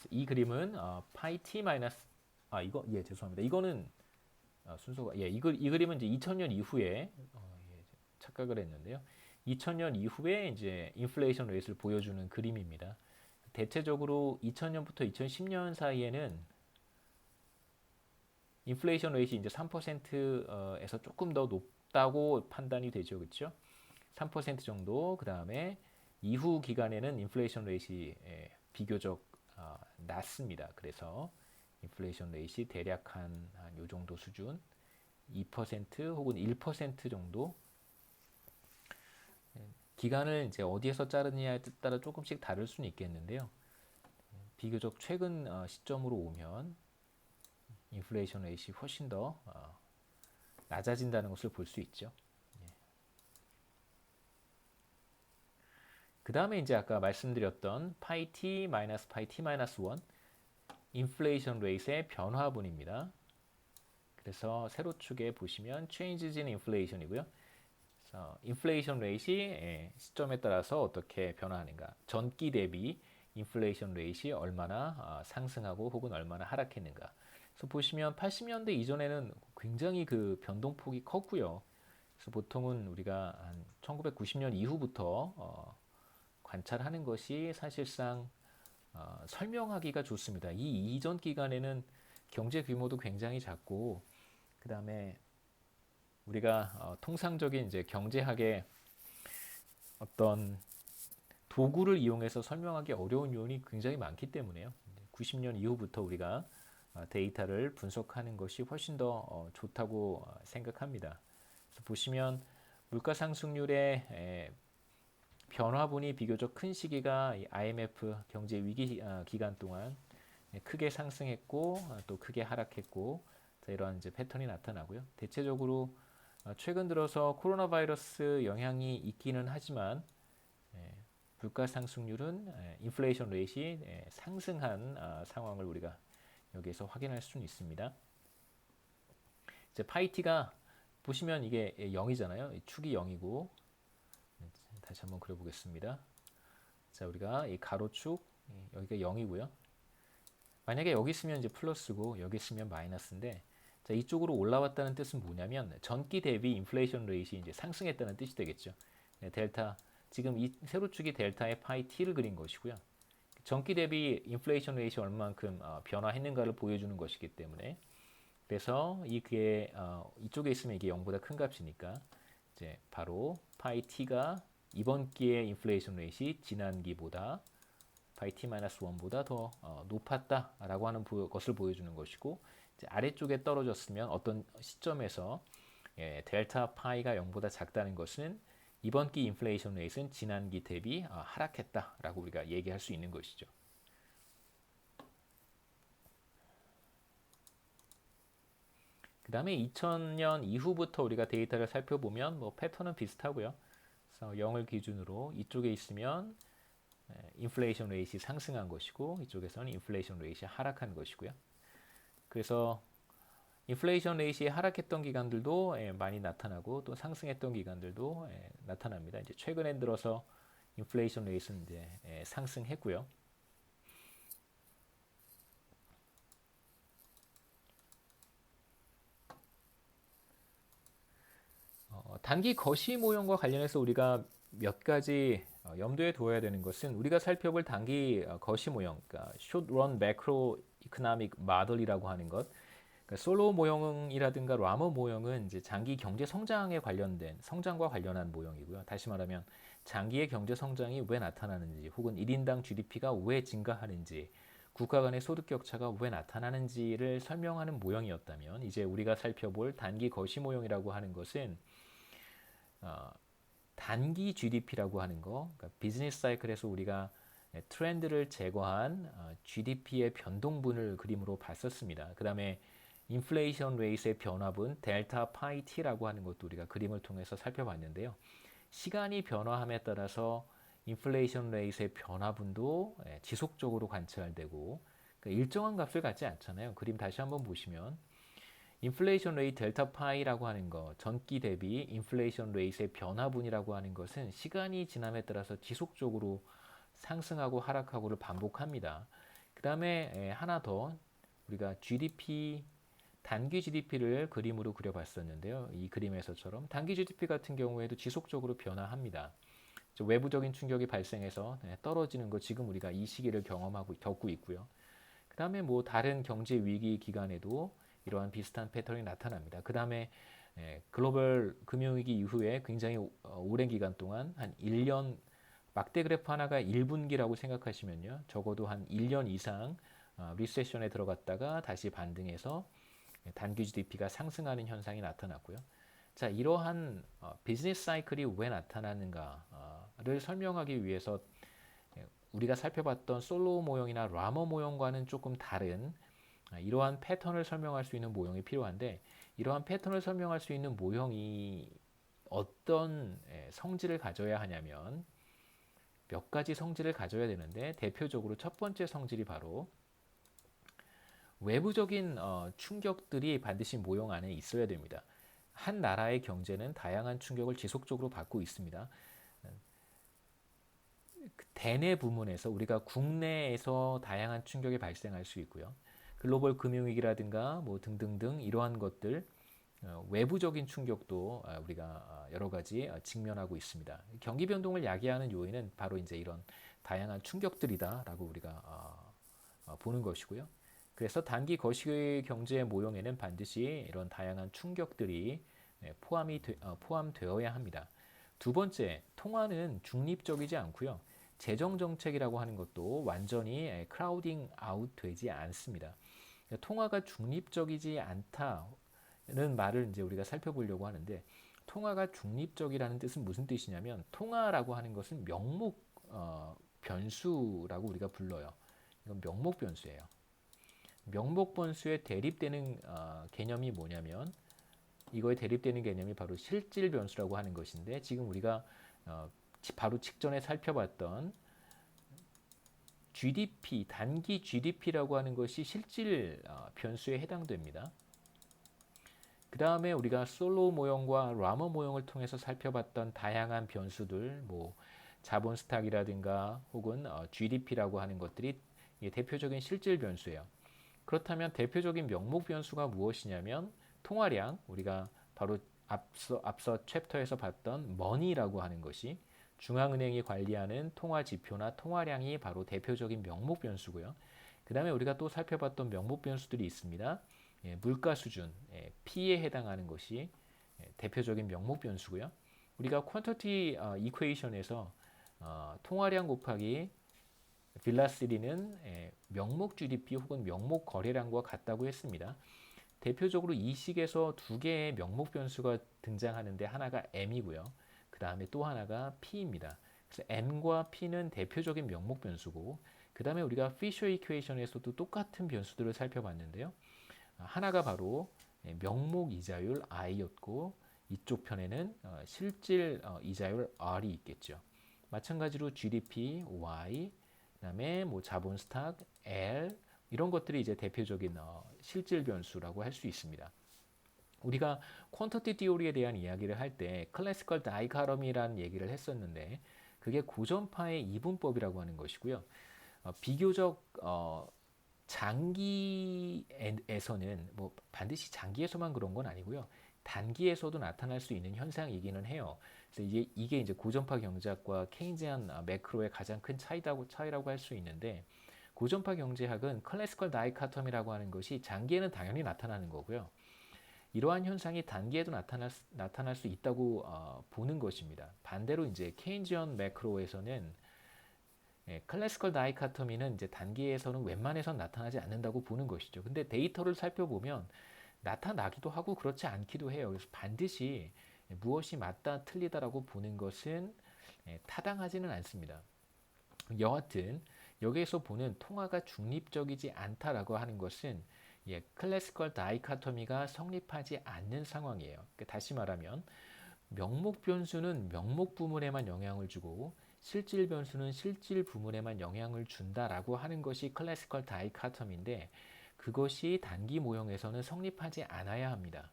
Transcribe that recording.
이 그림은 파이 t 마이너스 이거 죄송합니다. 이거는 순서가 이 그림은 이제 2000년 이후에 착각을 했는데요. 2000년 이후에 이제 인플레이션 레이트를 보여주는 그림입니다. 대체적으로 2000년부터 2010년 사이에는 인플레이션 레이트 이제 3%에서 조금 더 높다고 판단이 되죠, 그렇죠? 3% 정도. 그 다음에 이후 기간에는 인플레이션 레이트 비교적 낮습니다. 그래서 인플레이션 레이트 대략 한 요 정도 수준, 2% 혹은 1% 정도. 기간을 이제 어디에서 자르느냐에 따라 조금씩 다를 수는 있겠는데요. 비교적 최근 시점으로 오면 인플레이션 레이트 훨씬 더 낮아진다는 것을 볼 수 있죠. 그 다음에 이제 아까 말씀드렸던 파이 t 마이너스 파이 t 마이너스 1 인플레이션 레이트의 변화분입니다. 그래서 세로 축에 보시면 changes in inflation이고요. 인플레이션 레이트의 시점에 따라서 어떻게 변화하는가, 전기 대비 인플레이션 레이트이 얼마나 상승하고 혹은 얼마나 하락했는가. 그래서 보시면 80년대 이전에는 굉장히 그 변동폭이 컸고요. 그래서 보통은 우리가 한 1990년 이후부터 관찰하는 것이 사실상 설명하기가 좋습니다. 이 이전 기간에는 경제 규모도 굉장히 작고, 그 다음에 우리가 통상적인 이제 경제학의 어떤 도구를 이용해서 설명하기 어려운 요인이 굉장히 많기 때문에요. 90년 이후부터 우리가 데이터를 분석하는 것이 훨씬 더 좋다고 생각합니다. 그래서 보시면 물가 상승률의 변화분이 비교적 큰 시기가 IMF 경제 위기 기간 동안 크게 상승했고 또 크게 하락했고, 이러한 이제 패턴이 나타나고요. 대체적으로 최근 들어서 코로나 바이러스 영향이 있기는 하지만 물가 상승률은 인플레이션 레이트이 상승한 상황을 우리가 여기에서 확인할 수는 있습니다. 이제 파이티가 보시면 이게 0이잖아요. 축이 0이고, 다시 한번 그려보겠습니다. 자, 우리가 이 가로축 여기가 0이고요. 만약에 여기 있으면 이제 플러스고 여기 있으면 마이너스인데, 자, 이쪽으로 올라왔다는 뜻은 뭐냐면 전기 대비 인플레이션 레이트이 이제 상승했다는 뜻이 되겠죠. 델타, 지금 이 세로축이 델타의 파이 t를 그린 것이고요. 전기 대비 인플레이션 레이트이 얼마만큼 변화했는가를 보여주는 것이기 때문에, 그래서 이게 이쪽에 있으면 이게 0보다 큰 값이니까 이제 바로 파이 t가 이번 기의 인플레이션 레이트이 지난기보다 파이 t-1보다 더 높았다라고 하는 것을 보여주는 것이고, 이제 아래쪽에 떨어졌으면 어떤 시점에서 델타 파이가 0보다 작다는 것은 이번 기 인플레이션 레이트는 지난기 대비 하락했다라고 우리가 얘기할 수 있는 것이죠. 그 다음에 2000년 이후부터 우리가 데이터를 살펴보면 뭐 패턴은 비슷하고요. 그래서 0을 기준으로 이쪽에 있으면 인플레이션 레이트이 상승한 것이고, 이쪽에서는 인플레이션 레이트이 하락한 것이고요. 그래서 인플레이션 레이트이 하락했던 기간들도 많이 나타나고 또 상승했던 기간들도 나타납니다. 이제 최근에 들어서 인플레이션 레이트는 이제 상승했고요. 단기 거시 모형과 관련해서 우리가 몇 가지 염두에 둬야 되는 것은, 우리가 살펴볼 단기 거시 모형, 그러니까 Short Run Macroeconomic Model이라고 하는 것, 그러니까 솔로 모형이라든가 라머 모형은 이제 장기 경제 성장에 관련된 성장과 관련한 모형이고요. 다시 말하면 장기의 경제 성장이 왜 나타나는지, 혹은 1인당 GDP가 왜 증가하는지, 국가 간의 소득 격차가 왜 나타나는지를 설명하는 모형이었다면, 이제 우리가 살펴볼 단기 거시 모형이라고 하는 것은 단기 GDP라고 하는 거, 그러니까 비즈니스 사이클에서 우리가 트렌드를 제거한 GDP의 변동분을 그림으로 봤었습니다. 그 다음에 인플레이션 레이트의 변화분 델타 파이 t라고 하는 것도 우리가 그림을 통해서 살펴봤는데요. 시간이 변화함에 따라서 인플레이션 레이트의 변화분도 지속적으로 관찰되고, 그러니까 일정한 값을 갖지 않잖아요. 그림 다시 한번 보시면 인플레이션 레이트 델타 파이라고 하는 거, 전기 대비 인플레이션 레이트의 변화분이라고 하는 것은 시간이 지남에 따라서 지속적으로 상승하고 하락하고를 반복합니다. 그 다음에 하나 더 우리가 GDP 단기 GDP를 그림으로 그려봤었는데요. 이 그림에서처럼 단기 GDP 같은 경우에도 지속적으로 변화합니다. 외부적인 충격이 발생해서 떨어지는 거 지금 우리가 이 시기를 겪고 있고요. 그 다음에 뭐 다른 경제 위기 기간에도 이러한 비슷한 패턴이 나타납니다. 그 다음에 글로벌 금융위기 이후에 굉장히 오랜 기간 동안 한 1년 막대 그래프 하나가 1분기라고 생각하시면요. 적어도 한 1년 이상 리세션에 들어갔다가 다시 반등해서 단기 GDP가 상승하는 현상이 나타났고요. 자, 이러한 비즈니스 사이클이 왜 나타나는가를 설명하기 위해서 우리가 살펴봤던 솔로우 모형이나 라머 모형과는 조금 다른 이러한 패턴을 설명할 수 있는 모형이 필요한데, 이러한 패턴을 설명할 수 있는 모형이 어떤 성질을 가져야 하냐면 몇 가지 성질을 가져야 되는데, 대표적으로 첫 번째 성질이 바로 외부적인 충격들이 반드시 모형 안에 있어야 됩니다. 한 나라의 경제는 다양한 충격을 지속적으로 받고 있습니다. 대내 부문에서 우리가 국내에서 다양한 충격이 발생할 수 있고요. 글로벌 금융위기라든가 뭐 등등등 이러한 것들 외부적인 충격도 우리가 여러 가지 직면하고 있습니다. 경기 변동을 야기하는 요인은 바로 이제 이런 다양한 충격들이다라고 우리가 보는 것이고요. 그래서 단기 거시 경제 모형에는 반드시 이런 다양한 충격들이 포함되어야 합니다. 두 번째, 통화는 중립적이지 않고요. 재정 정책이라고 하는 것도 완전히 크라우딩 아웃 되지 않습니다. 통화가 중립적이지 않다는 말을 이제 우리가 살펴보려고 하는데, 통화가 중립적이라는 뜻은 무슨 뜻이냐면, 통화라고 하는 것은 명목 변수라고 우리가 불러요. 이건 명목 변수예요. 명목 변수에 대립되는 개념이 뭐냐면, 이거에 대립되는 개념이 바로 실질 변수라고 하는 것인데, 지금 우리가 바로 직전에 살펴봤던 GDP, 단기 GDP라고 하는 것이 실질 변수에 해당됩니다. 그 다음에 우리가 솔로우 모형과 라머 모형을 통해서 살펴봤던 다양한 변수들, 뭐 자본 스탁이라든가 혹은 GDP라고 하는 것들이 대표적인 실질 변수예요. 그렇다면 대표적인 명목 변수가 무엇이냐면 통화량, 우리가 바로 앞서 챕터에서 봤던 머니라고 하는 것이 중앙은행이 관리하는 통화 지표나 통화량이 바로 대표적인 명목 변수고요. 그 다음에 우리가 또 살펴봤던 명목 변수들이 있습니다. 물가 수준, P에 해당하는 것이 대표적인 명목 변수고요. 우리가 퀀터티 이퀘이션에서 통화량 곱하기 velocity는 명목 GDP 혹은 명목 거래량과 같다고 했습니다. 대표적으로 이 식에서 두 개의 명목 변수가 등장하는데, 하나가 M이고요. 그 다음에 또 하나가 P입니다. 그래서 M과 P는 대표적인 명목 변수고, 그 다음에 우리가 피셔 이퀘이션에서도 똑같은 변수들을 살펴봤는데요. 하나가 바로 명목 이자율 I였고, 이쪽 편에는 실질 이자율 R이 있겠죠. 마찬가지로 GDP Y, 그 다음에 뭐 자본 스탁 L, 이런 것들이 이제 대표적인 실질 변수라고 할 수 있습니다. 우리가 퀀터티 티오리에 대한 이야기를 할 때 클래시컬 다이카tom이라는 얘기를 했었는데, 그게 고전파의 이분법이라고 하는 것이고요. 비교적 장기에서는 뭐 반드시 장기에서만 그런 건 아니고요. 단기에서도 나타날 수 있는 현상이기는 해요. 그래서 이게 이제 고전파 경제학과 케인지안 매크로의 가장 큰 차이라고 할 수 있는데, 고전파 경제학은 클래시컬 다이카tom이라고 하는 것이 장기에는 당연히 나타나는 거고요. 이러한 현상이 단기에도 나타날 수 있다고 보는 것입니다. 반대로 이제 케인지안 매크로에서는 클래시컬 다이카토미는 이제 단기에서는 웬만해선 나타나지 않는다고 보는 것이죠. 근데 데이터를 살펴보면 나타나기도 하고 그렇지 않기도 해요. 그래서 반드시 무엇이 맞다 틀리다라고 보는 것은 타당하지는 않습니다. 여하튼 여기에서 보는 통화가 중립적이지 않다라고 하는 것은 클래시컬 다이카토미가 성립하지 않는 상황이에요. 그러니까 다시 말하면 명목 변수는 명목 부문에만 영향을 주고 실질 변수는 실질 부문에만 영향을 준다라고 하는 것이 클래시컬 다이카tom인데, 그것이 단기 모형에서는 성립하지 않아야 합니다.